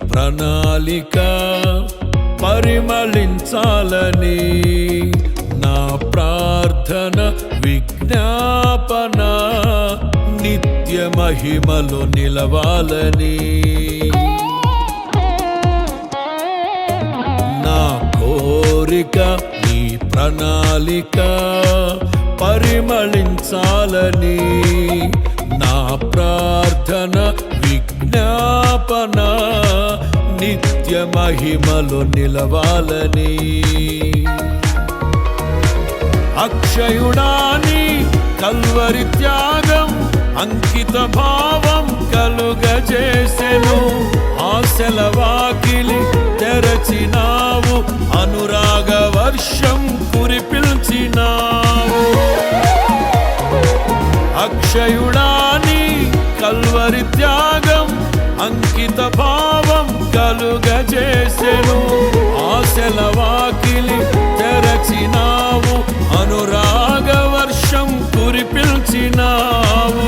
ప్రణాళిక పరిమళించాలని నా ప్రార్థన విజ్ఞాపన నిత్య మహిమలో నిలవాలని నా కోరిక నీ ప్రణాళిక పరిమళించాలని నా ప్రార్థన విజ్ఞాపన నిత్య మహిమలో నిలవాలని అక్షయుడాని కల్వరి త్యాగం అంకిత భావం కలుగజేసెను ఆశల వాకిలి తెరచినావు అనురాగ వర్షం కురిపిల్చినావు అక్షయుడాని కల్వరి త్యాగం అంకిత భావం కలుగజేసెను ఆశల వాకిలి తెరచినావు అనురాగ వర్షం కురిపిల్చినావు